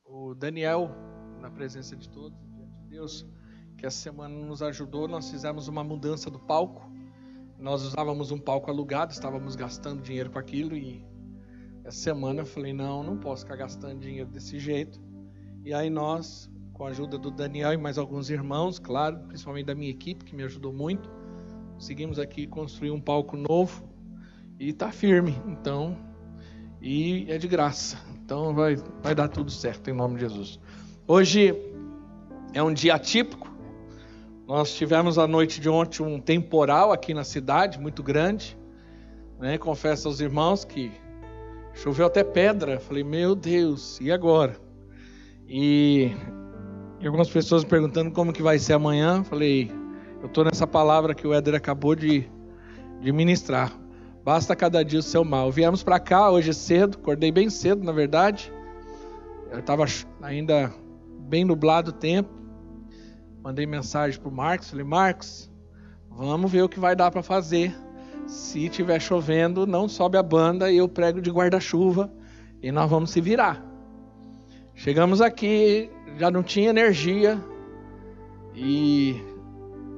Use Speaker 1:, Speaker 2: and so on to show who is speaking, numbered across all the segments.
Speaker 1: o Daniel, na presença de todos, diante de Deus, que essa semana nos ajudou. Nós fizemos uma mudança do palco. Nós usávamos um palco alugado, estávamos gastando dinheiro com aquilo, e essa semana eu falei, não posso ficar gastando dinheiro desse jeito. E aí nós, com a ajuda do Daniel e mais alguns irmãos, claro, principalmente da minha equipe, que me ajudou muito, conseguimos aqui construir um palco novo e está firme, então, e é de graça. Então vai dar tudo certo, em nome de Jesus. Hoje é um dia atípico. Nós tivemos a noite de ontem um temporal aqui na cidade, muito grande, né? Confesso aos irmãos que choveu até pedra. Falei, meu Deus, e agora? E algumas pessoas me perguntando como que vai ser amanhã. Falei, eu estou nessa palavra que o Éder acabou de ministrar. Basta cada dia o seu mal. Viemos para cá hoje cedo, acordei bem cedo, na verdade. Eu estava ainda bem nublado o tempo. Mandei mensagem para o Marcos, falei, Marcos, vamos ver o que vai dar para fazer. Se estiver chovendo, não sobe a banda e eu prego de guarda-chuva e nós vamos se virar. Chegamos aqui, já não tinha energia,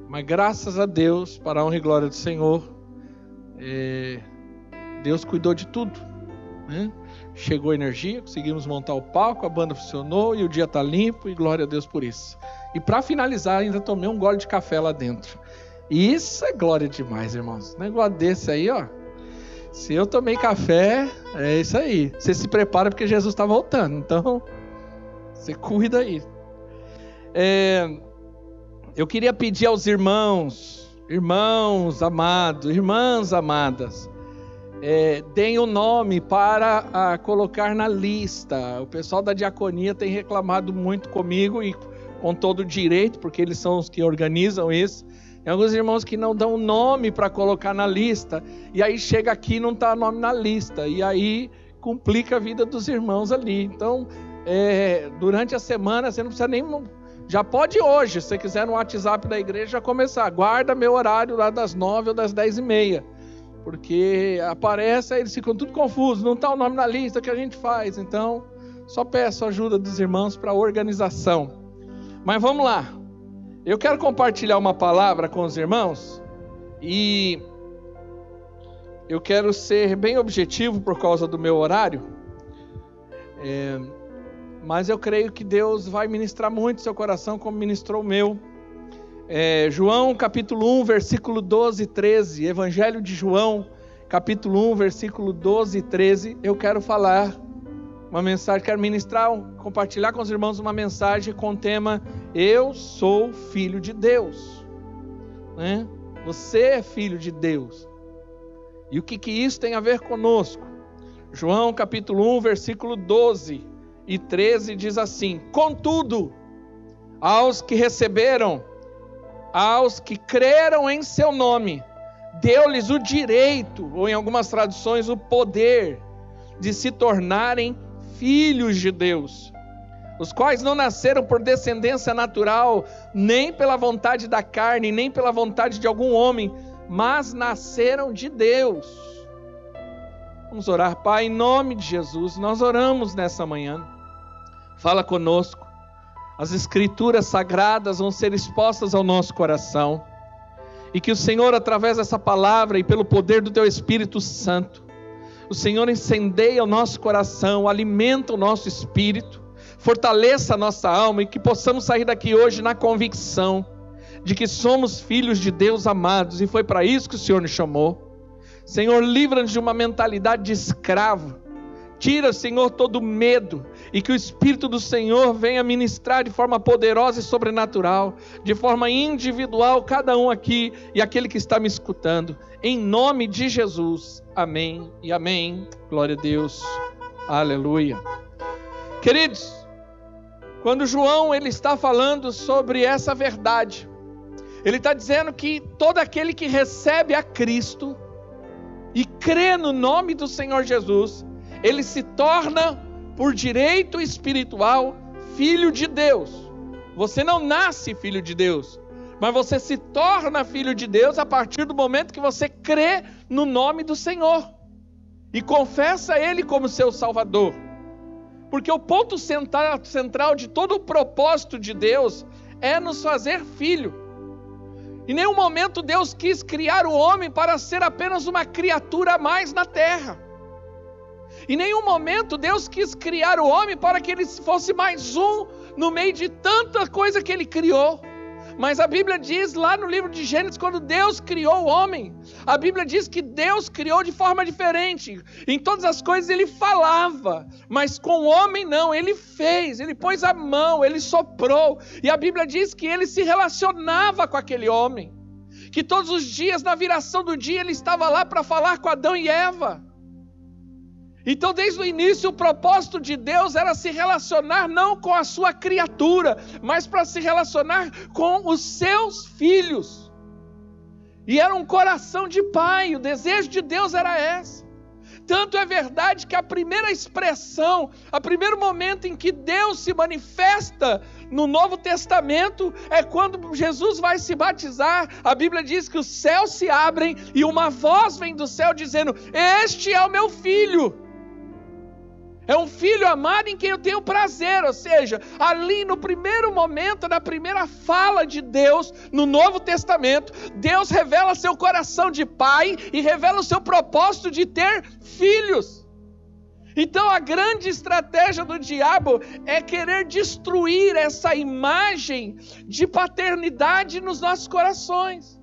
Speaker 1: mas graças a Deus, para a honra e glória do Senhor, Deus cuidou de tudo, né? Chegou energia, conseguimos montar o palco, a banda funcionou e o dia está limpo, e glória a Deus por isso. E para finalizar, ainda tomei um gole de café lá dentro. E isso é glória demais, irmãos. Um negócio desse aí, ó. Se eu tomei café, é isso aí. Você se prepara porque Jesus está voltando. Então, você cuida aí. Eu queria pedir aos irmãos amados, irmãs amadas, deem o nome para colocar na lista. O pessoal da diaconia tem reclamado muito comigo, e com todo direito, porque eles são os que organizam isso. Tem alguns irmãos que não dão nome para colocar na lista, e aí chega aqui e não está o nome na lista, e aí complica a vida dos irmãos ali. Então, durante a semana, você não precisa nem... Já pode hoje, se você quiser no WhatsApp da igreja, já começar. Guarda meu horário lá das 9 ou das 10h30. Porque aparece, aí eles ficam tudo confusos, não está o nome na lista, o que a gente faz? Então, só peço a ajuda dos irmãos para a organização. Mas vamos lá, eu quero compartilhar uma palavra com os irmãos, e eu quero ser bem objetivo por causa do meu horário, mas eu creio que Deus vai ministrar muito seu coração, como ministrou o meu. João capítulo 1, versículo 12 e 13, Evangelho de João, capítulo 1, versículo 12 e 13, eu quero falar uma mensagem, quero compartilhar com os irmãos uma mensagem com o tema, eu sou filho de Deus, né? Você é filho de Deus, e o que isso tem a ver conosco? João capítulo 1, versículo 12 e 13 diz assim, contudo, aos que receberam, aos que creram em seu nome, deu-lhes o direito, ou em algumas traduções, o poder de se tornarem filhos de Deus, os quais não nasceram por descendência natural, nem pela vontade da carne, nem pela vontade de algum homem, mas nasceram de Deus. Vamos orar. Pai, em nome de Jesus, nós oramos nessa manhã. Fala conosco. As escrituras sagradas vão ser expostas ao nosso coração, e que o Senhor, através dessa palavra e pelo poder do Teu Espírito Santo, o Senhor incendeia o nosso coração, alimenta o nosso espírito, fortaleça a nossa alma, e que possamos sair daqui hoje na convicção de que somos filhos de Deus amados, e foi para isso que o Senhor nos chamou. Senhor, livra-nos de uma mentalidade de escravo. Tira, Senhor, todo medo, e que o Espírito do Senhor venha ministrar de forma poderosa e sobrenatural, de forma individual, cada um aqui e aquele que está me escutando, em nome de Jesus, amém e amém. Glória a Deus, aleluia. Queridos, quando João ele está falando sobre essa verdade, ele está dizendo que todo aquele que recebe a Cristo e crê no nome do Senhor Jesus, ele se torna, por direito espiritual, filho de Deus. Você não nasce filho de Deus, mas você se torna filho de Deus a partir do momento que você crê no nome do Senhor e confessa Ele como seu Salvador. Porque o ponto central de todo o propósito de Deus é nos fazer filho. Em nenhum momento Deus quis criar o homem para ser apenas uma criatura a mais na terra. Em nenhum momento Deus quis criar o homem para que ele fosse mais um no meio de tanta coisa que ele criou. Mas a Bíblia diz lá no livro de Gênesis, quando Deus criou o homem, a Bíblia diz que Deus criou de forma diferente. Em todas as coisas ele falava, mas com o homem não, ele fez, ele pôs a mão, ele soprou. E a Bíblia diz que ele se relacionava com aquele homem, que todos os dias, na viração do dia, ele estava lá para falar com Adão e Eva. Então, desde o início, o propósito de Deus era se relacionar não com a sua criatura, mas para se relacionar com os seus filhos. E era um coração de pai, o desejo de Deus era esse. Tanto é verdade que a primeira expressão, o primeiro momento em que Deus se manifesta no Novo Testamento é quando Jesus vai se batizar. A Bíblia diz que os céus se abrem e uma voz vem do céu dizendo: "Este é o meu filho. É um filho amado em quem eu tenho prazer." Ou seja, ali no primeiro momento, na primeira fala de Deus no Novo Testamento, Deus revela seu coração de pai e revela o seu propósito de ter filhos. Então a grande estratégia do diabo é querer destruir essa imagem de paternidade nos nossos corações.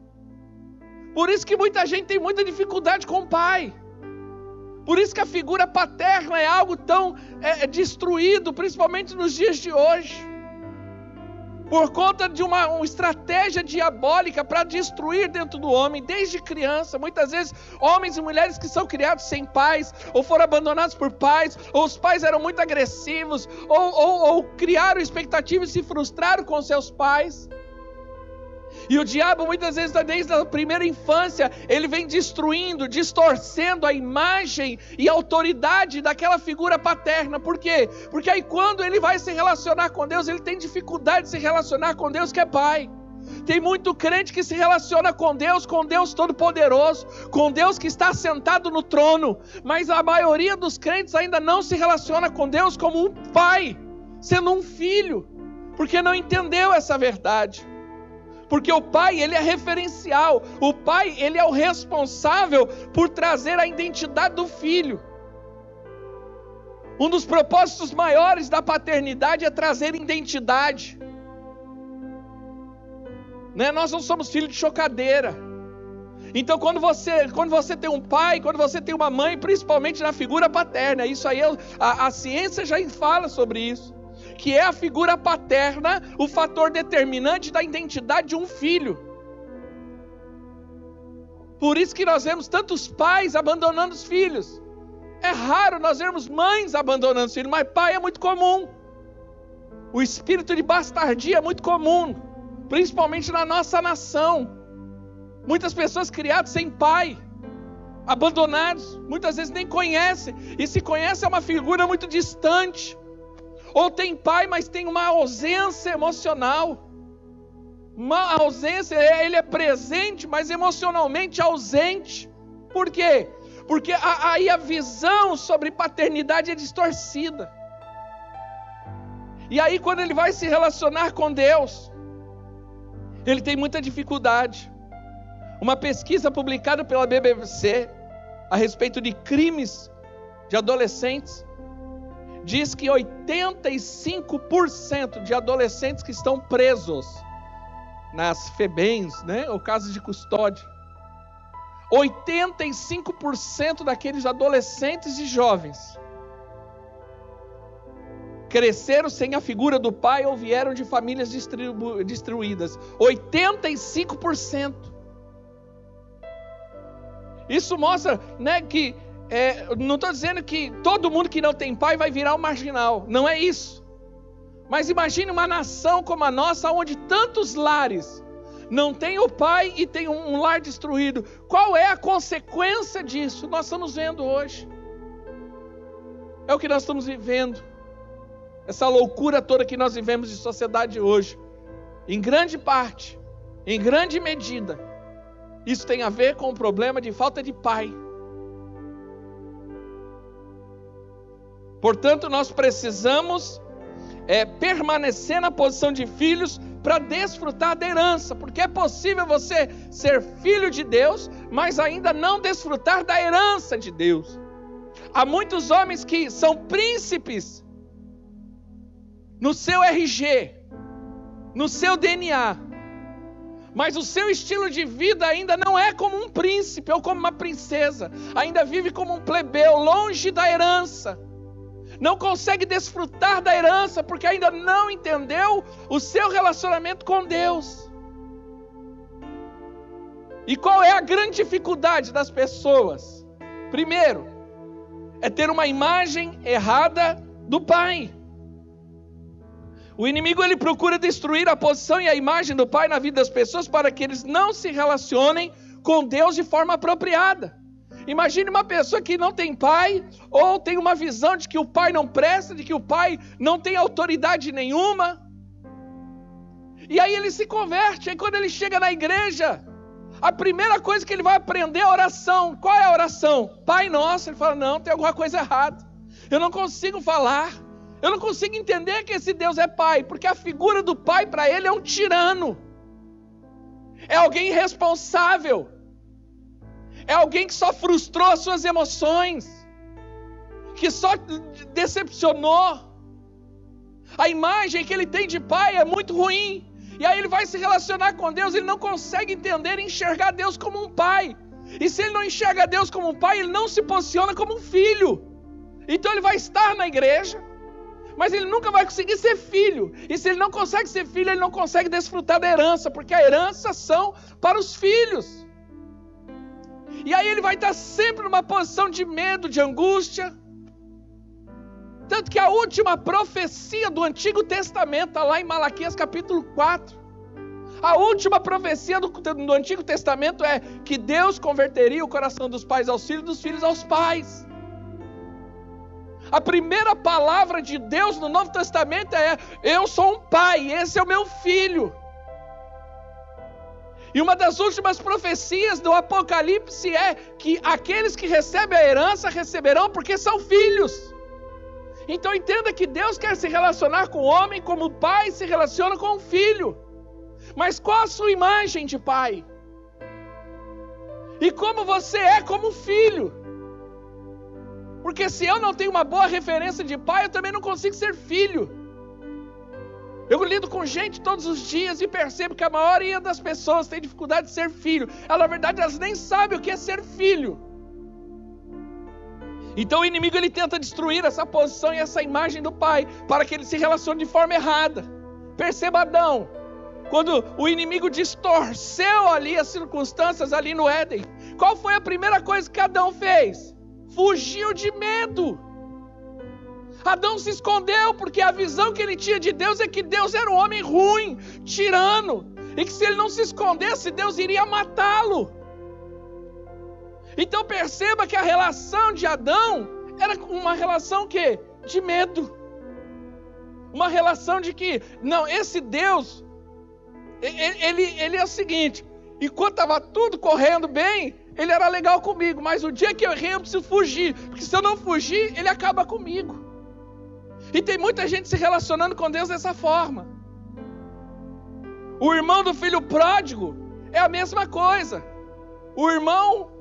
Speaker 1: Por isso que muita gente tem muita dificuldade com o pai. Por isso que a figura paterna é algo tão destruído, principalmente nos dias de hoje. Por conta de uma estratégia diabólica para destruir dentro do homem, desde criança. Muitas vezes, homens e mulheres que são criados sem pais, ou foram abandonados por pais, ou os pais eram muito agressivos, ou criaram expectativas e se frustraram com seus pais. E o diabo muitas vezes, desde a primeira infância, ele vem destruindo, distorcendo a imagem e a autoridade daquela figura paterna. Por quê? Porque aí quando ele vai se relacionar com Deus, ele tem dificuldade de se relacionar com Deus que é pai. Tem muito crente que se relaciona com Deus Todo-Poderoso, com Deus que está sentado no trono, mas a maioria dos crentes ainda não se relaciona com Deus como um pai, sendo um filho, porque não entendeu essa verdade. Porque o pai, ele é referencial. O pai, ele é o responsável por trazer a identidade do filho. Um dos propósitos maiores da paternidade é trazer identidade. Né? Nós não somos filhos de chocadeira. Então quando você tem um pai, quando você tem uma mãe, principalmente na figura paterna, isso aí a ciência já fala sobre isso, que é a figura paterna, o fator determinante da identidade de um filho. Por isso que nós vemos tantos pais abandonando os filhos. É raro nós vermos mães abandonando os filhos, mas pai é muito comum. O espírito de bastardia é muito comum, principalmente na nossa nação. Muitas pessoas criadas sem pai, abandonados, muitas vezes nem conhecem, e se conhece é uma figura muito distante. Ou tem pai, mas tem uma ausência emocional. Uma ausência, ele é presente, mas emocionalmente ausente. Por quê? Porque aí a visão sobre paternidade é distorcida. E aí quando ele vai se relacionar com Deus, ele tem muita dificuldade. Uma pesquisa publicada pela BBC a respeito de crimes de adolescentes diz que 85% de adolescentes que estão presos nas FEBEMs, né, ou casas de custódia, 85% daqueles adolescentes e jovens cresceram sem a figura do pai ou vieram de famílias destruídas. 85%. Isso mostra, né, que não estou dizendo que todo mundo que não tem pai vai virar um marginal, não é isso. Mas imagine uma nação como a nossa, onde tantos lares não tem o pai e tem um lar destruído. Qual é a consequência disso? Nós estamos vendo hoje. É o que nós estamos vivendo. Essa loucura toda que nós vivemos de sociedade hoje. Em grande parte, em grande medida, isso tem a ver com o problema de falta de pai. Portanto, nós precisamos permanecer na posição de filhos para desfrutar da herança, porque é possível você ser filho de Deus, mas ainda não desfrutar da herança de Deus. Há muitos homens que são príncipes no seu RG, no seu DNA, mas o seu estilo de vida ainda não é como um príncipe ou como uma princesa, ainda vive como um plebeu, longe da herança. Não consegue desfrutar da herança porque ainda não entendeu o seu relacionamento com Deus. E qual é a grande dificuldade das pessoas? Primeiro, é ter uma imagem errada do pai. O inimigo ele procura destruir a posição e a imagem do pai na vida das pessoas para que eles não se relacionem com Deus de forma apropriada. Imagine uma pessoa que não tem pai, ou tem uma visão de que o pai não presta, de que o pai não tem autoridade nenhuma. E aí ele se converte, aí quando ele chega na igreja, a primeira coisa que ele vai aprender é a oração. Qual é a oração? Pai Nosso. Ele fala, não, tem alguma coisa errada. Eu não consigo falar, eu não consigo entender que esse Deus é pai, porque a figura do pai para ele é um tirano. É alguém irresponsável. É alguém que só frustrou as suas emoções, que só decepcionou. A imagem que ele tem de pai é muito ruim. E aí ele vai se relacionar com Deus, ele não consegue entender e enxergar Deus como um pai. E se ele não enxerga Deus como um pai, ele não se posiciona como um filho. Então ele vai estar na igreja, mas ele nunca vai conseguir ser filho. E se ele não consegue ser filho, ele não consegue desfrutar da herança, porque a herança são para os filhos. E aí ele vai estar sempre numa posição de medo, de angústia. Tanto que a última profecia do Antigo Testamento, está lá em Malaquias capítulo 4. A última profecia do Antigo Testamento é que Deus converteria o coração dos pais aos filhos, dos filhos aos pais. A primeira palavra de Deus no Novo Testamento é: eu sou um pai, esse é o meu filho. E uma das últimas profecias do Apocalipse é que aqueles que recebem a herança receberão porque são filhos. Então entenda que Deus quer se relacionar com o homem como o pai se relaciona com o filho. Mas qual a sua imagem de pai? E como você é como filho? Porque se eu não tenho uma boa referência de pai, eu também não consigo ser filho. Eu lido com gente todos os dias e percebo que a maioria das pessoas tem dificuldade de ser filho. Na verdade, elas nem sabem o que é ser filho. Então o inimigo ele tenta destruir essa posição e essa imagem do pai, para que ele se relacione de forma errada. Perceba Adão, quando o inimigo distorceu ali as circunstâncias ali no Éden, qual foi a primeira coisa que Adão fez? Fugiu de medo. Adão se escondeu, porque a visão que ele tinha de Deus é que Deus era um homem ruim, tirano, e que se ele não se escondesse, Deus iria matá-lo. Então perceba que a relação de Adão era uma relação que? De medo. Uma relação de que, não, esse Deus, ele é o seguinte: enquanto estava tudo correndo bem, ele era legal comigo, mas o dia que eu errei eu preciso fugir, porque se eu não fugir, ele acaba comigo. E tem muita gente se relacionando com Deus dessa forma. O irmão do filho pródigo é a mesma coisa. O irmão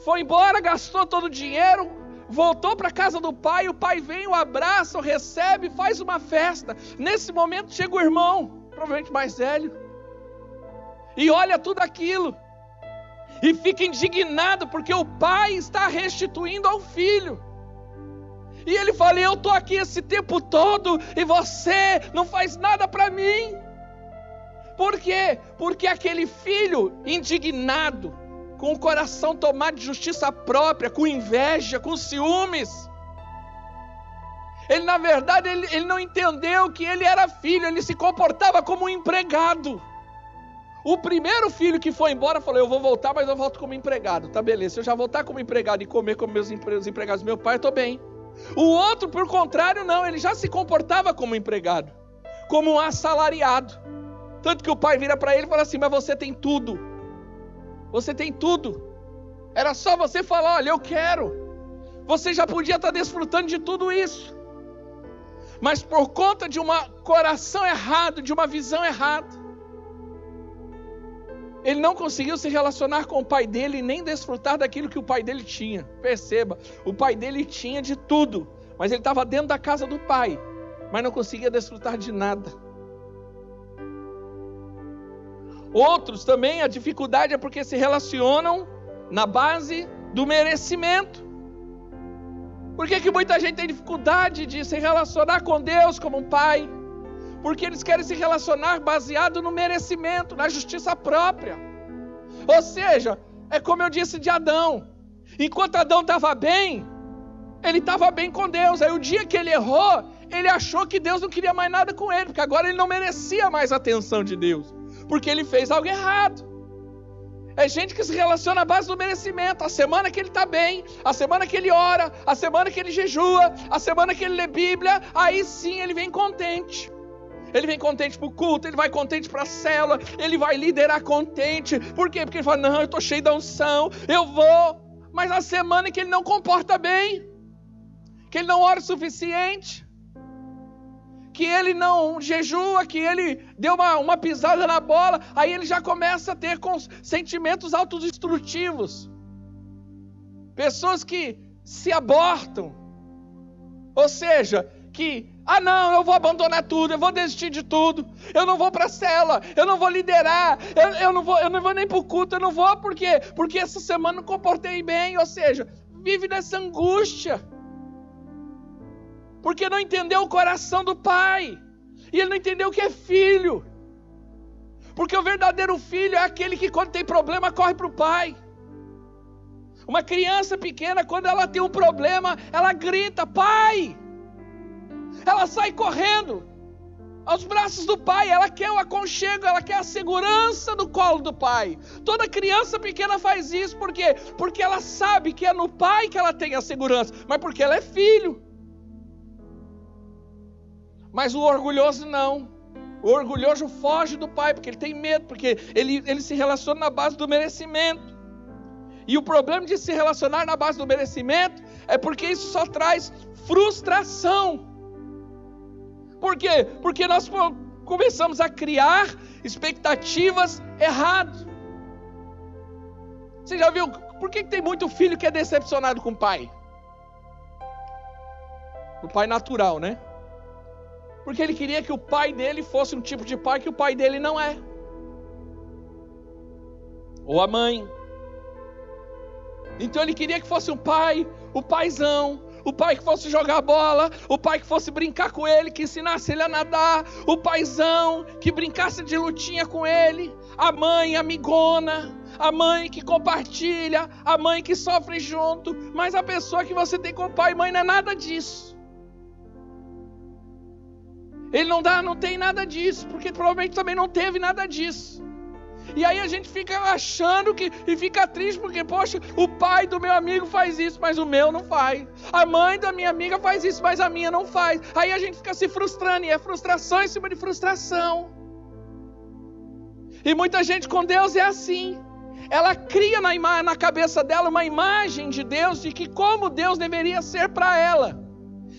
Speaker 1: foi embora, gastou todo o dinheiro, voltou para a casa do pai, o pai vem, o abraça, o recebe, faz uma festa. Nesse momento chega o irmão, provavelmente mais velho, e olha tudo aquilo, e fica indignado, porque o pai está restituindo ao filho. E ele fala: eu estou aqui esse tempo todo, e você não faz nada para mim. Por quê? Porque aquele filho indignado, com o coração tomado de justiça própria, com inveja, com ciúmes, ele na verdade ele não entendeu que ele era filho, ele se comportava como um empregado. O primeiro filho que foi embora falou: eu vou voltar, mas eu volto como empregado. Tá, beleza, se eu já voltar como empregado e comer como os empregados do meu pai, eu estou bem. O outro, por contrário, não, ele já se comportava como empregado, como um assalariado. Tanto que o pai vira para ele e fala assim: mas você tem tudo. Você tem tudo. Era só você falar: olha, eu quero. Você já podia estar desfrutando de tudo isso. Mas por conta de um coração errado, de uma visão errada, ele não conseguiu se relacionar com o pai dele e nem desfrutar daquilo que o pai dele tinha. Perceba, o pai dele tinha de tudo, mas ele estava dentro da casa do pai, mas não conseguia desfrutar de nada. Outros também, a dificuldade é porque se relacionam na base do merecimento. Por que muita gente tem dificuldade de se relacionar com Deus como um pai? Porque eles querem se relacionar baseado no merecimento, na justiça própria. Ou seja, é como eu disse de Adão. Enquanto Adão estava bem, ele estava bem com Deus. Aí o dia que ele errou, ele achou que Deus não queria mais nada com ele, porque agora ele não merecia mais a atenção de Deus, porque ele fez algo errado. É gente que se relaciona à base do merecimento. A semana que ele está bem, a semana que ele ora, a semana que ele jejua, a semana que ele lê Bíblia, aí sim ele vem contente. Ele vem contente para o culto, ele vai contente para a célula, ele vai liderar contente. Por quê? Porque ele fala, não, eu estou cheio da unção, eu vou. Mas a semana que ele não comporta bem, que ele não ora o suficiente, que ele não jejua, que ele deu uma pisada na bola, aí ele já começa a ter sentimentos autodestrutivos. Pessoas que se abortam. Ou seja, que, não, eu vou abandonar tudo, eu vou desistir de tudo, eu não vou para a célula, eu não vou liderar, eu não vou nem para o culto, eu não vou, por quê? Porque essa semana não comportei bem, ou seja, vive nessa angústia. Porque não entendeu o coração do pai. E ele não entendeu o que é filho. Porque o verdadeiro filho é aquele que quando tem problema corre para o pai. Uma criança pequena, quando ela tem um problema, ela grita, pai! Ela sai correndo aos braços do pai, ela quer o aconchego, ela quer a segurança do colo do pai. Toda criança pequena faz isso, por quê? Porque ela sabe que é no pai que ela tem a segurança, mas porque ela é filho. Mas o orgulhoso não. O orgulhoso foge do pai, porque ele tem medo, porque ele se relaciona na base do merecimento. E o problema de se relacionar na base do merecimento é porque isso só traz frustração. Por quê? Porque nós começamos a criar expectativas erradas. Você já viu? Por que tem muito filho que é decepcionado com o pai? O pai natural, né? Porque ele queria que o pai dele fosse um tipo de pai que o pai dele não é. Ou a mãe. Então ele queria que fosse um pai, o paizão, o pai que fosse jogar bola, o pai que fosse brincar com ele, que ensinasse ele a nadar, o paizão que brincasse de lutinha com ele, a mãe amigona, a mãe que compartilha, a mãe que sofre junto. Mas a pessoa que você tem como pai e mãe não é nada disso. Ele não tem nada disso, porque provavelmente também não teve nada disso. E aí a gente fica achando e fica triste, porque, poxa, o pai do meu amigo faz isso, mas o meu não faz. A mãe da minha amiga faz isso, mas a minha não faz. Aí a gente fica se frustrando, e é frustração em cima de frustração. E muita gente com Deus é assim. Ela cria na cabeça dela uma imagem de Deus, de que como Deus deveria ser para ela.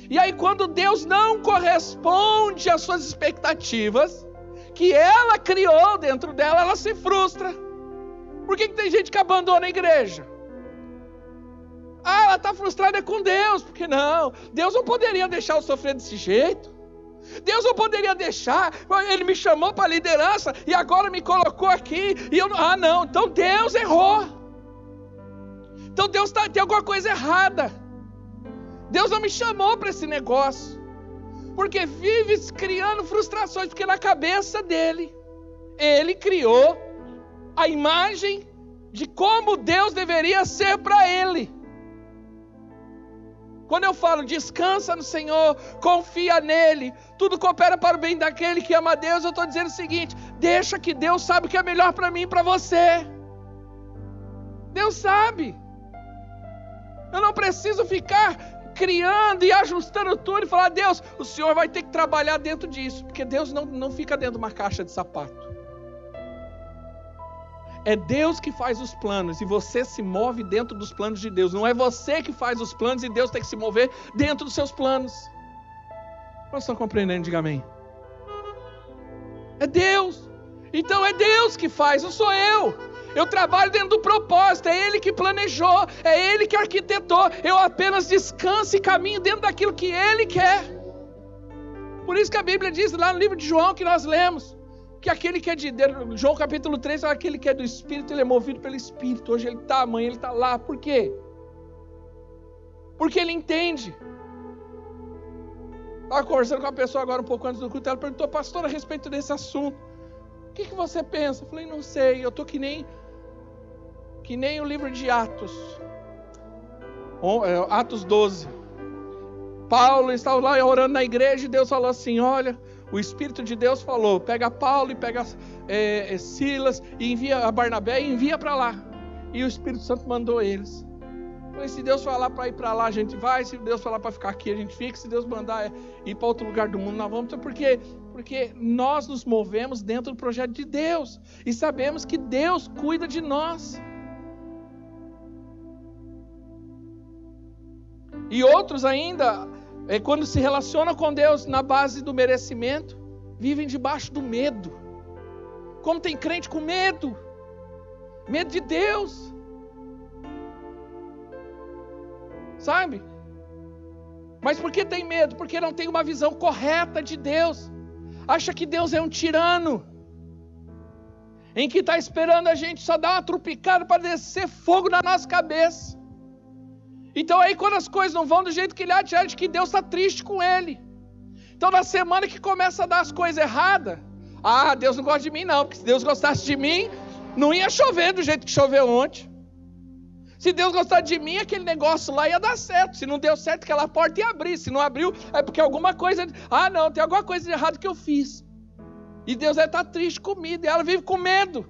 Speaker 1: E aí quando Deus não corresponde às suas expectativas, que ela criou dentro dela, ela se frustra. Por que tem gente que abandona a igreja? Ela está frustrada com Deus, porque não, Deus não poderia deixar eu sofrer desse jeito. Deus não poderia deixar, Ele me chamou para a liderança e agora me colocou aqui, e eu não, não, então Deus errou. Então Deus tem alguma coisa errada. Deus não me chamou para esse negócio. Porque vive criando frustrações, porque na cabeça dele, ele criou a imagem de como Deus deveria ser para ele. Quando eu falo descansa no Senhor, confia nele, tudo coopera para o bem daquele que ama a Deus, eu estou dizendo o seguinte: deixa que Deus sabe o que é melhor para mim e para você. Deus sabe. Eu não preciso ficar criando e ajustando tudo e falar: Deus, o Senhor vai ter que trabalhar dentro disso, porque Deus não fica dentro de uma caixa de sapato. É Deus que faz os planos e você se move dentro dos planos de Deus. Não é você que faz os planos e Deus tem que se mover dentro dos seus planos. Quantos estão compreendendo? Diga amém. É Deus. Então é Deus que faz, não sou eu. Eu trabalho dentro do propósito, é Ele que planejou, é Ele que arquitetou. Eu apenas descanso e caminho dentro daquilo que Ele quer. Por isso que a Bíblia diz lá no livro de João que nós lemos, que aquele que é de Deus, João capítulo 3, aquele que é do Espírito, ele é movido pelo Espírito. Hoje ele está, amanhã ele está lá. Por quê? Porque ele entende. Estava conversando com uma pessoa agora um pouco antes do culto, ela perguntou, pastor, a respeito desse assunto, o que você pensa? Eu falei, não sei, eu estou que nem o livro de Atos, Atos 12. Paulo estava lá orando na igreja e Deus falou assim, olha, o Espírito de Deus falou, pega Paulo e pega Silas e envia a Barnabé e envia para lá. E o Espírito Santo mandou eles. Eu falei, se Deus falar para ir para lá, a gente vai. Se Deus falar para ficar aqui, a gente fica. Se Deus mandar ir para outro lugar do mundo, nós vamos. Porque nós nos movemos dentro do projeto de Deus. E sabemos que Deus cuida de nós. E outros ainda, quando se relacionam com Deus na base do merecimento, vivem debaixo do medo. Como tem crente com medo? Medo de Deus. Sabe? Mas por que tem medo? Porque não tem uma visão correta de Deus. Acha que Deus é um tirano, em que está esperando a gente só dar uma trupicada para descer fogo na nossa cabeça. Então aí quando as coisas não vão do jeito que ele acha que Deus está triste com ele. Então na semana que começa a dar as coisas erradas, Deus não gosta de mim não, porque se Deus gostasse de mim, não ia chover do jeito que choveu ontem. Se Deus gostasse de mim, aquele negócio lá ia dar certo. Se não deu certo, aquela porta ia abrir. Se não abriu, é porque alguma coisa... não, tem alguma coisa de errado que eu fiz. E Deus vai estar triste comigo. E ela vive com medo.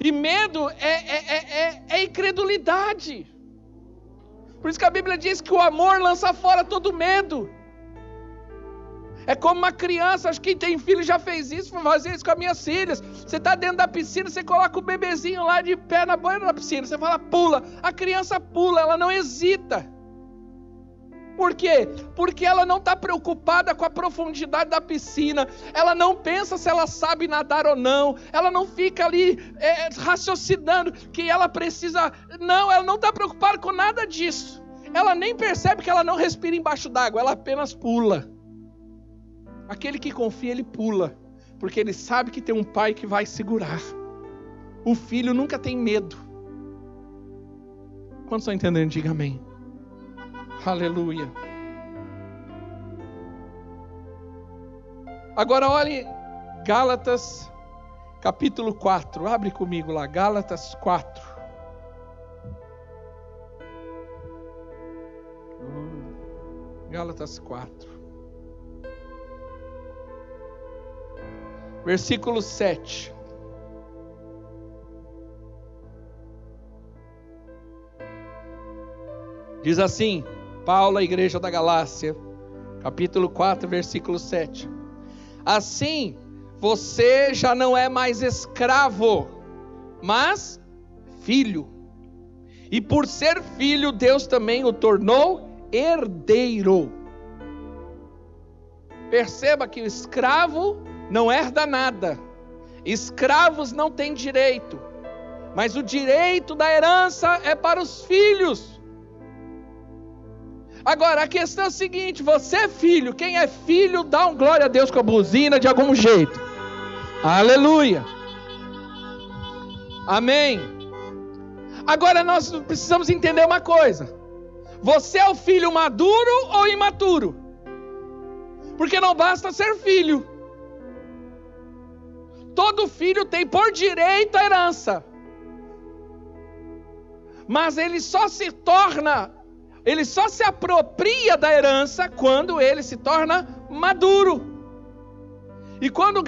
Speaker 1: E medo é incredulidade. Por isso que a Bíblia diz que o amor lança fora todo medo. É como uma criança, acho que quem tem filho já fez isso, vou fazer isso com as minhas filhas. Você está dentro da piscina, você coloca o bebezinho lá de pé na banheira da piscina, você fala pula, a criança pula, ela não hesita. Por quê? Porque ela não está preocupada com a profundidade da piscina, ela não pensa se ela sabe nadar ou não, ela não fica ali raciocinando que ela precisa, não, ela não está preocupada com nada disso. Ela nem percebe que ela não respira embaixo d'água, ela apenas pula. Aquele que confia, ele pula, porque ele sabe que tem um pai que vai segurar. O filho nunca tem medo. Quantos estão entendendo? Diga amém. Aleluia. Agora olhe Gálatas capítulo 4. Abre comigo lá, Gálatas 4. Gálatas 4. Versículo 7. Diz assim, Paulo, a igreja da Galácia, capítulo 4, versículo 7. Assim, você já não é mais escravo, mas filho. E por ser filho, Deus também o tornou herdeiro. Perceba que o escravo não herda nada. Escravos não têm direito. Mas o direito da herança é para os filhos. Agora, a questão é a seguinte, você é filho. Quem é filho, dá um glória a Deus com a buzina de algum jeito. Aleluia. Amém. Agora nós precisamos entender uma coisa. Você é o filho maduro ou imaturo? Porque não basta ser filho. Todo filho tem por direito a herança. Mas ele só se apropria da herança quando ele se torna maduro. E quando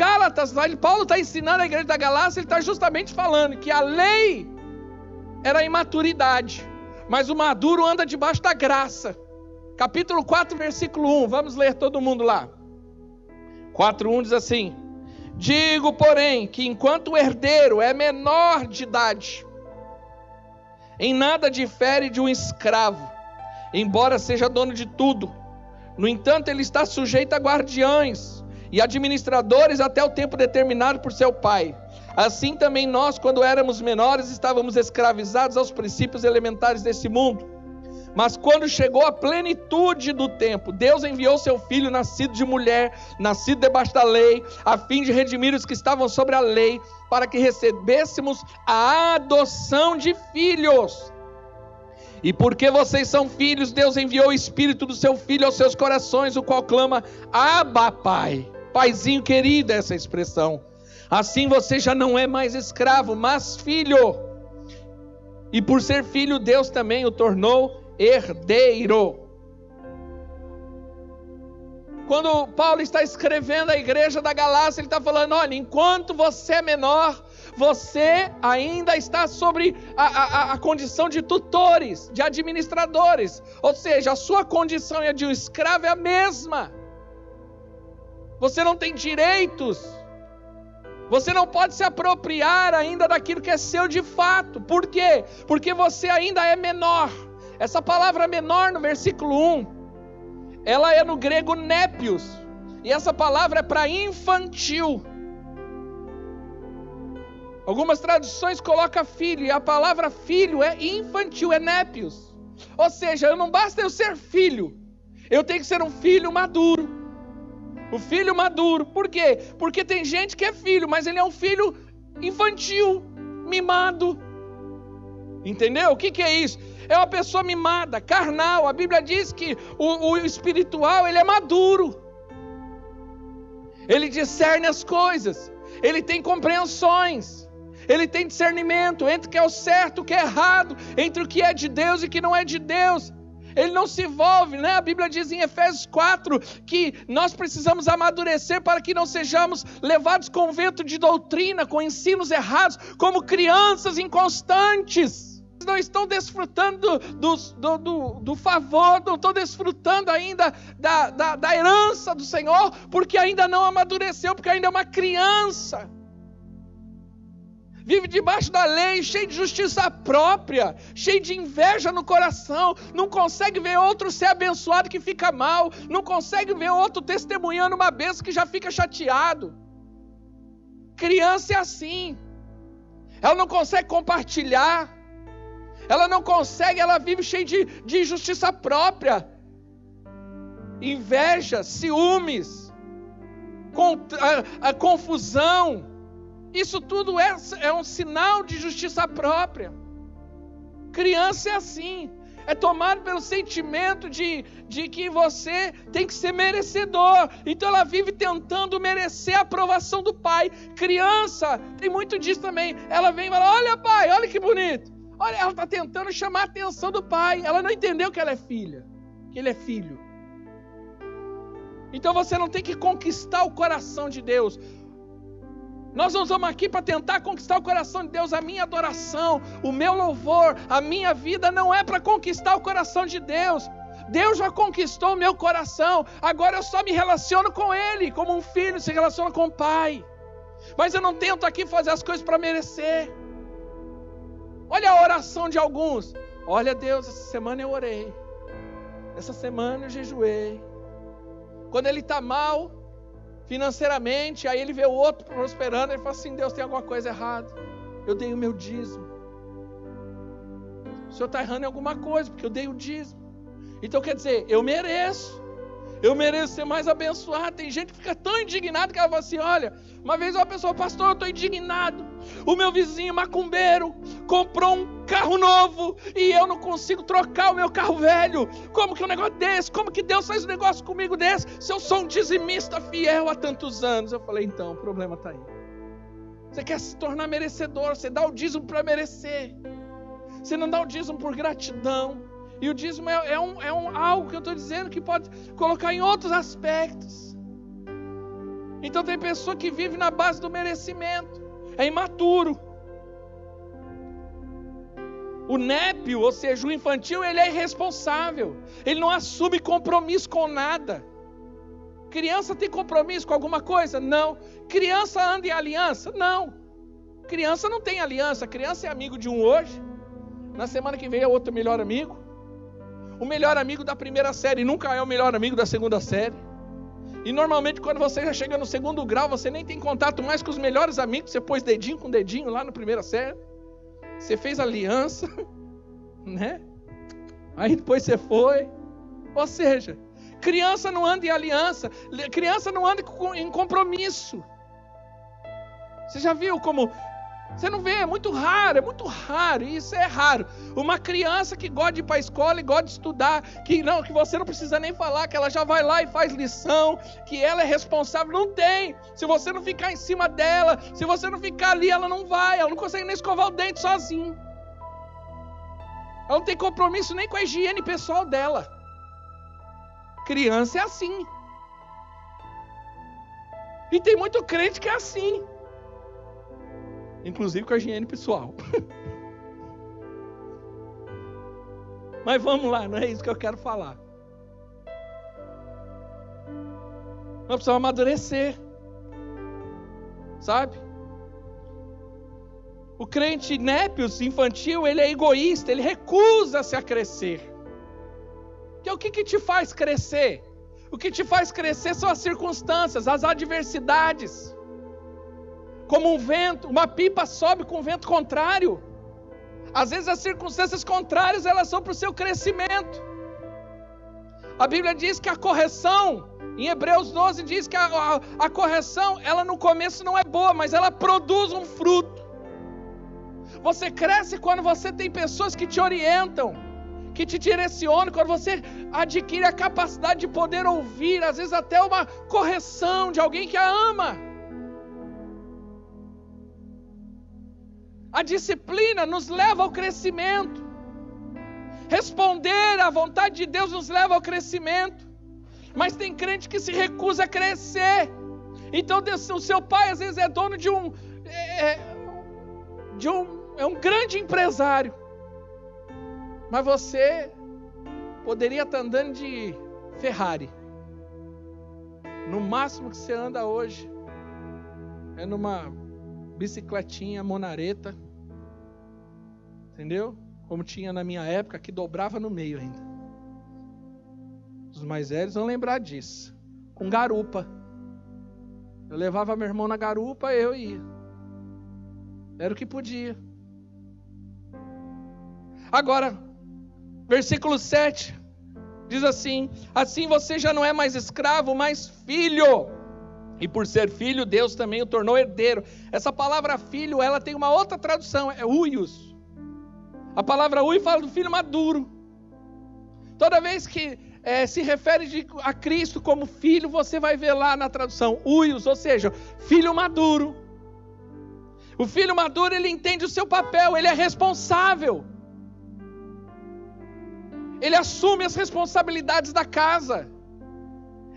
Speaker 1: Paulo está ensinando a igreja da Galácia, ele está justamente falando que a lei era a imaturidade, mas o maduro anda debaixo da graça. Capítulo 4, versículo 1, vamos ler todo mundo lá. 4:1 diz assim: digo, porém, que enquanto o herdeiro é menor de idade, em nada difere de um escravo, embora seja dono de tudo, No entanto, ele está sujeito a guardiães e administradores até o tempo determinado por seu pai. Assim também nós, quando éramos menores, estávamos escravizados aos princípios elementares desse mundo. Mas quando chegou a plenitude do tempo, Deus enviou seu Filho, nascido de mulher, nascido debaixo da lei, a fim de redimir os que estavam sobre a lei, para que recebêssemos a adoção de filhos. E porque vocês são filhos, Deus enviou o Espírito do seu Filho aos seus corações, o qual clama, Abba, Pai. Paizinho querido, essa expressão. Assim você já não é mais escravo, mas filho. E por ser filho, Deus também o tornou herdeiro. Quando Paulo está escrevendo à igreja da Galácia, ele está falando, olha, enquanto você é menor, você ainda está sobre a condição de tutores, de administradores. Ou seja, a sua condição e a de um escravo é a mesma. Você não tem direitos. Você não pode se apropriar ainda daquilo que é seu de fato. Por quê? Porque você ainda é menor. Essa palavra menor no versículo 1, ela é no grego népios. E essa palavra é para infantil. Algumas traduções colocam filho, e a palavra filho é infantil, é népios. Ou seja, não basta eu ser filho, eu tenho que ser um filho maduro. O filho maduro, por quê? Porque tem gente que é filho, mas ele é um filho infantil, mimado. Entendeu? O que é isso? É uma pessoa mimada, carnal. A Bíblia diz que o espiritual, ele é maduro. Ele discerne as coisas, ele tem compreensões, ele tem discernimento entre o que é o certo e o que é errado, entre o que é de Deus e o que não é de Deus. Ele não se envolve, né? A Bíblia diz em Efésios 4 que nós precisamos amadurecer para que não sejamos levados com vento de doutrina, com ensinos errados, como crianças inconstantes. Não estão desfrutando do favor, não estão desfrutando ainda da herança do Senhor, porque ainda não amadureceu, porque ainda é uma criança. Vive debaixo da lei, cheio de justiça própria, cheio de inveja no coração, não consegue ver outro ser abençoado que fica mal, não consegue ver outro testemunhando uma bênção que já fica chateado. Criança é assim, ela não consegue compartilhar, ela não consegue, ela vive cheia de injustiça própria, inveja, ciúmes, a confusão. Isso tudo é um sinal de justiça própria. Criança é assim, é tomado pelo sentimento de que você tem que ser merecedor. Então ela vive tentando merecer a aprovação do pai. Criança, tem muito disso também. Ela vem e fala, olha pai, olha que bonito. Olha, ela está tentando chamar a atenção do pai. Ela não entendeu que ela é filha, que ele é filho. Então você não tem que conquistar o coração de Deus. Nós não estamos aqui para tentar conquistar o coração de Deus. A minha adoração, o meu louvor, a minha vida não é para conquistar o coração de Deus. Deus já conquistou o meu coração. Agora eu só me relaciono com Ele, como um filho se relaciona com o pai. Mas eu não tento aqui fazer as coisas para merecer. Olha a oração de alguns. Olha Deus, essa semana eu orei. Essa semana eu jejuei. Quando ele está mal financeiramente, aí ele vê o outro prosperando, ele fala assim, Deus, tem alguma coisa errada, eu dei o meu dízimo, o Senhor está errando em alguma coisa, porque eu dei o dízimo. Então quer dizer, eu mereço ser mais abençoado. Tem gente que fica tão indignado que ela fala assim, olha, uma vez uma pessoa, pastor, eu estou indignado, o meu vizinho macumbeiro comprou um carro novo e eu não consigo trocar o meu carro velho. Como que um negócio desse? Como que Deus faz um negócio comigo desse? Se eu sou um dizimista fiel há tantos anos. Eu falei, então, o problema está aí. Você quer se tornar merecedor, você dá o dízimo para merecer. Você não dá o dízimo por gratidão. E o dízimo é algo que eu estou dizendo que pode colocar em outros aspectos. Então tem pessoa que vive na base do merecimento, é imaturo. O népio, ou seja, o infantil, ele é irresponsável. Ele não assume compromisso com nada. Criança tem compromisso com alguma coisa? Não. Criança anda em aliança? Não. Criança não tem aliança. Criança é amigo de um hoje. Na semana que vem é outro melhor amigo. o melhor amigo da primeira série nunca é o melhor amigo da segunda série. E normalmente quando você já chega no segundo grau, você nem tem contato mais com os melhores amigos. Você pôs dedinho com dedinho lá na primeira série. Você fez aliança, né? Aí depois você foi. Ou seja, criança não anda em aliança. Criança não anda em compromisso. Você já viu como... Você não vê, é muito raro, isso é raro. Uma criança que gosta de ir para a escola e gosta de estudar, que você não precisa nem falar, que ela já vai lá e faz lição, que ela é responsável, não tem. Se você não ficar em cima dela, se você não ficar ali, ela não vai, ela não consegue nem escovar o dente sozinha. Ela não tem compromisso nem com a higiene pessoal dela. Criança é assim. E tem muito crente que é assim. Inclusive com a higiene pessoal. Mas vamos lá, não é isso que eu quero falar. Nós precisamos amadurecer. Sabe? O crente népios, infantil, ele é egoísta, ele recusa-se a crescer. Então o que te faz crescer? O que te faz crescer são as circunstâncias, as adversidades. Como um vento, uma pipa sobe com um vento contrário. Às vezes as circunstâncias contrárias, elas são para o seu crescimento. A Bíblia diz que a correção, em Hebreus 12 diz que a correção, ela no começo não é boa, mas ela produz um fruto. Você cresce quando você tem pessoas que te orientam, que te direcionam, quando você adquire a capacidade de poder ouvir, às vezes até uma correção de alguém que a ama. A disciplina nos leva ao crescimento. Responder à vontade de Deus nos leva ao crescimento. Mas tem crente que se recusa a crescer. Então o seu pai às vezes é dono de um grande empresário. Mas você poderia estar andando de Ferrari. No máximo que você anda hoje é numa bicicletinha monareta. Entendeu? Como tinha na minha época, que dobrava no meio ainda. Os mais velhos vão lembrar disso. Com garupa. Eu levava meu irmão na garupa, eu ia. Era o que podia. Agora, versículo 7 diz assim: assim você já não é mais escravo, mas filho. E por ser filho, Deus também o tornou herdeiro. Essa palavra filho, ela tem uma outra tradução, é huios. A palavra ui fala do filho maduro. Toda vez que se refere a Cristo como filho, você vai ver lá na tradução huios, ou seja, filho maduro. O filho maduro, ele entende o seu papel, ele é responsável. Ele assume as responsabilidades da casa.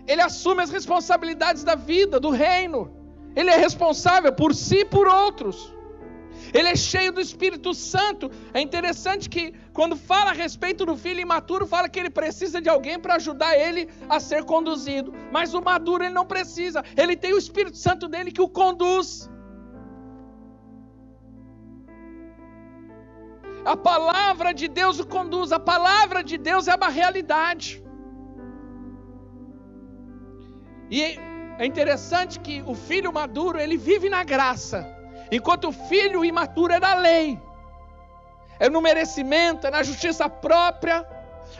Speaker 1: Ele assume as responsabilidades da vida, do reino. Ele é responsável por si e por outros. Ele é cheio do Espírito Santo. É interessante que quando fala a respeito do filho imaturo, fala que ele precisa de alguém para ajudar ele a ser conduzido. Mas o maduro ele não precisa. Ele tem o Espírito Santo dele que o conduz. A palavra de Deus o conduz. A palavra de Deus é uma realidade. E é interessante que o filho maduro, ele vive na graça. Enquanto o filho imaturo é da lei. É no merecimento, é na justiça própria.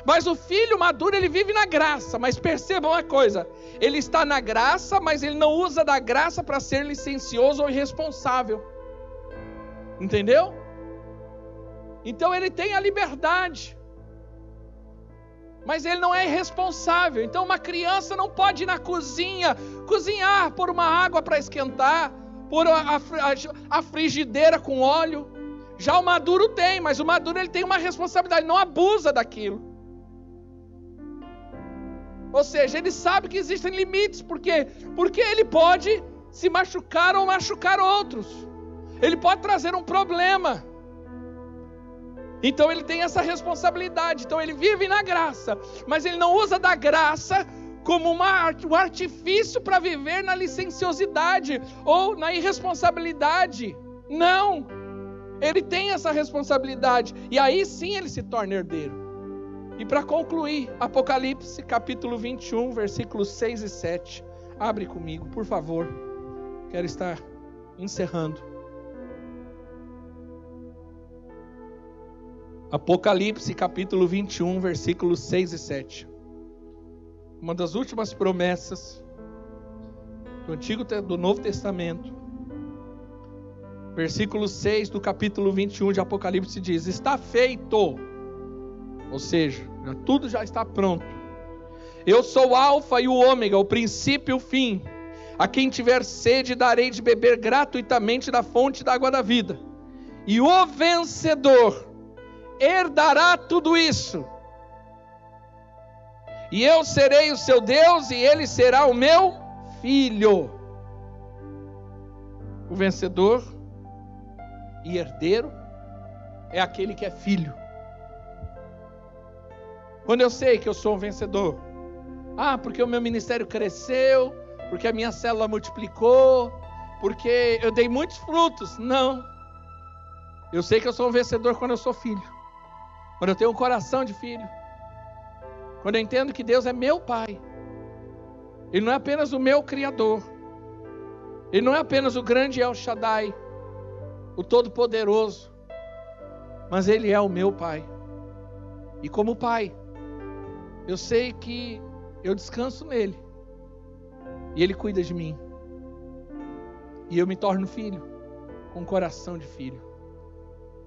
Speaker 1: Mas o filho maduro, ele vive na graça. Mas perceba uma coisa. Ele está na graça, mas ele não usa da graça para ser licencioso ou irresponsável. Entendeu? Então ele tem a liberdade. Mas ele não é irresponsável. Então uma criança não pode ir na cozinha, cozinhar, pôr uma água para esquentar, pôr a frigideira com óleo. Já o maduro tem, mas o maduro ele tem uma responsabilidade, não abusa daquilo. Ou seja, ele sabe que existem limites, porque ele pode se machucar ou machucar outros. Ele pode trazer um problema. Então ele tem essa responsabilidade. Então ele vive na graça, mas ele não usa da graça como um artifício para viver na licenciosidade ou na irresponsabilidade. Não, ele tem essa responsabilidade, e aí sim ele se torna herdeiro. E para concluir, Apocalipse capítulo 21, versículos 6 e 7. Abre comigo, por favor. Quero estar encerrando. Apocalipse capítulo 21, versículos 6 e 7. Uma das últimas promessas do Novo Testamento. Versículo 6 do capítulo 21 de Apocalipse diz: está feito. Ou seja, tudo já está pronto. Eu sou o Alfa e o Ômega, o princípio e o fim. A quem tiver sede darei de beber gratuitamente da fonte da água da vida. E o vencedor herdará tudo isso. E eu serei o seu Deus e ele será o meu filho. O vencedor e herdeiro é aquele que é filho. Quando eu sei que eu sou um vencedor, porque o meu ministério cresceu, porque a minha célula multiplicou, porque eu dei muitos frutos. Não. Eu sei que eu sou um vencedor quando eu sou filho, quando eu tenho um coração de filho, quando eu entendo que Deus é meu Pai. Ele não é apenas o meu Criador, Ele não é apenas o grande El Shaddai, o Todo-Poderoso, mas Ele é o meu Pai. E como Pai, eu sei que eu descanso nele, e Ele cuida de mim, e eu me torno filho, com coração de filho.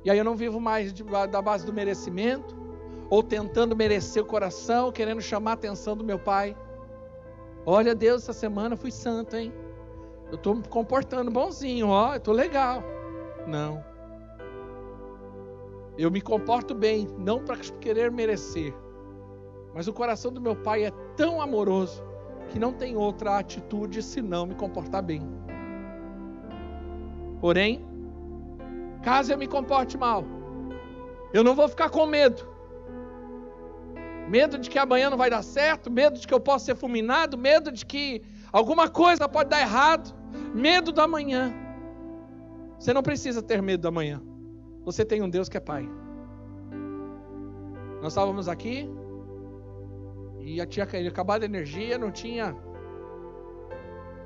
Speaker 1: E aí eu não vivo mais da base do merecimento, ou tentando merecer o coração, querendo chamar a atenção do meu pai. Olha, Deus, essa semana eu fui santo, hein? Eu estou me comportando bonzinho, eu estou legal. Não. Eu me comporto bem, não para querer merecer. Mas o coração do meu pai é tão amoroso, que não tem outra atitude senão me comportar bem. Porém, caso eu me comporte mal, eu não vou ficar com medo. Medo de que amanhã não vai dar certo, medo de que eu possa ser fulminado, medo de que alguma coisa pode dar errado, medo do amanhã. Você não precisa ter medo do amanhã. Você tem um Deus que é Pai. Nós estávamos aqui e já tinha acabado a energia, não tinha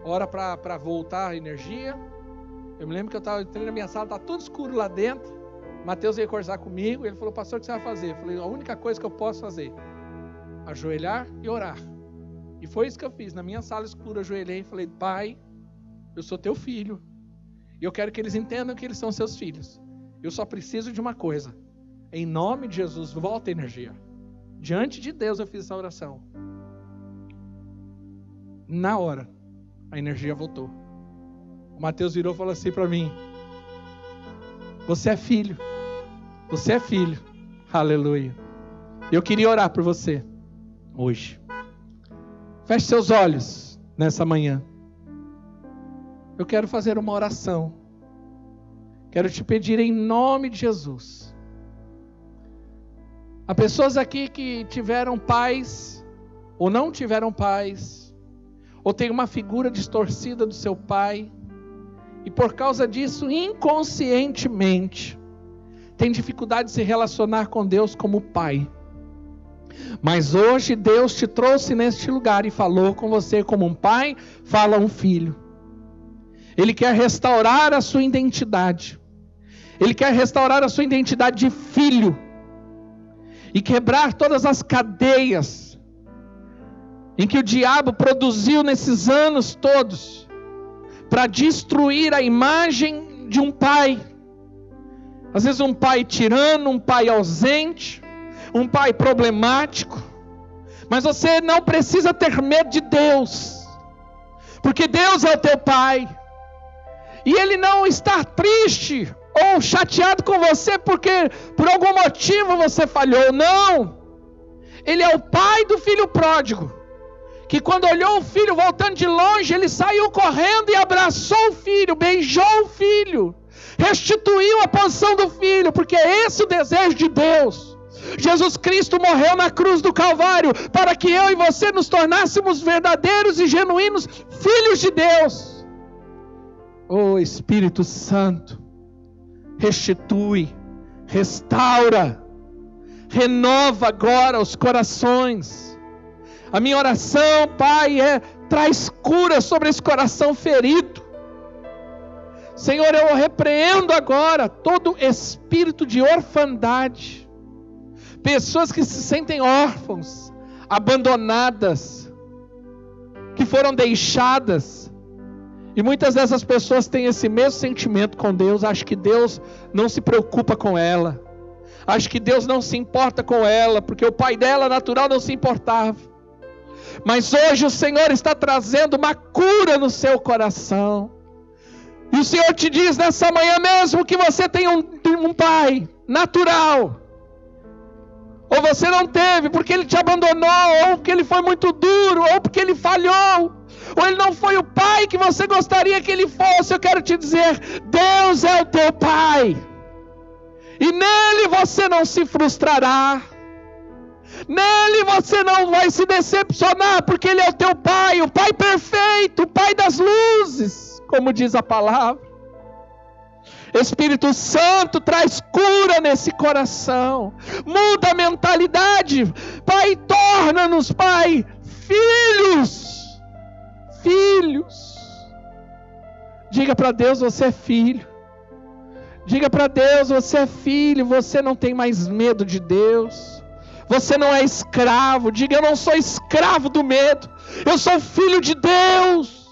Speaker 1: hora para voltar a energia. Eu me lembro que eu estava entrando na minha sala, estava tudo escuro lá dentro. Mateus veio conversar comigo, ele falou: pastor, o que você vai fazer? Eu falei: a única coisa que eu posso fazer, ajoelhar e orar. E foi isso que eu fiz, na minha sala escura, ajoelhei e falei: Pai, eu sou teu filho, e eu quero que eles entendam que eles são seus filhos. Eu só preciso de uma coisa, em nome de Jesus, volta a energia. Diante de Deus eu fiz essa oração. Na hora, a energia voltou. O Mateus virou e falou assim para mim: você é filho. Você é filho. Aleluia. Eu queria orar por você hoje. Feche seus olhos nessa manhã. Eu quero fazer uma oração. Quero te pedir em nome de Jesus. Há pessoas aqui que tiveram pais, ou não tiveram pais, ou tem uma figura distorcida do seu pai, e por causa disso, inconscientemente, tem dificuldade de se relacionar com Deus como pai. Mas hoje Deus te trouxe neste lugar e falou com você como um pai, fala um filho. Ele quer restaurar a sua identidade. Ele quer restaurar a sua identidade de filho. E quebrar todas as cadeias em que o diabo produziu nesses anos todos para destruir a imagem de um pai. Às vezes um pai tirano, um pai ausente, um pai problemático. Mas você não precisa ter medo de Deus, porque Deus é o teu pai. E Ele não está triste ou chateado com você porque por algum motivo você falhou. Não. Ele é o pai do filho pródigo, que quando olhou o filho voltando de longe, ele saiu correndo e abraçou o filho, beijou o filho, restituiu a posição do filho, porque é esse o desejo de Deus. Jesus Cristo morreu na cruz do Calvário para que eu e você nos tornássemos verdadeiros e genuínos filhos de Deus. Oh Espírito Santo, restitui, restaura, renova agora os corações. A minha oração, Pai, traz cura sobre esse coração ferido. Senhor, eu repreendo agora todo espírito de orfandade. Pessoas que se sentem órfãos, abandonadas, que foram deixadas. E muitas dessas pessoas têm esse mesmo sentimento com Deus. Acho que Deus não se preocupa com ela. Acho que Deus não se importa com ela, porque o pai dela natural não se importava. Mas hoje o Senhor está trazendo uma cura no seu coração. E o Senhor te diz nessa manhã mesmo que você tem um pai natural. Ou você não teve, porque ele te abandonou, ou porque ele foi muito duro, ou porque ele falhou, ou ele não foi o pai que você gostaria que ele fosse. Eu quero te dizer, Deus é o teu pai. E nele você não se frustrará. Nele você não vai se decepcionar, porque ele é o teu pai, o pai perfeito, o pai das luzes, como diz a palavra. Espírito Santo traz cura nesse coração, muda a mentalidade, Pai, torna-nos, Pai, filhos. Diga para Deus, você é filho. Diga para Deus, você é filho, você não tem mais medo de Deus. Você não é escravo. Diga, eu não sou escravo do medo, eu sou filho de Deus.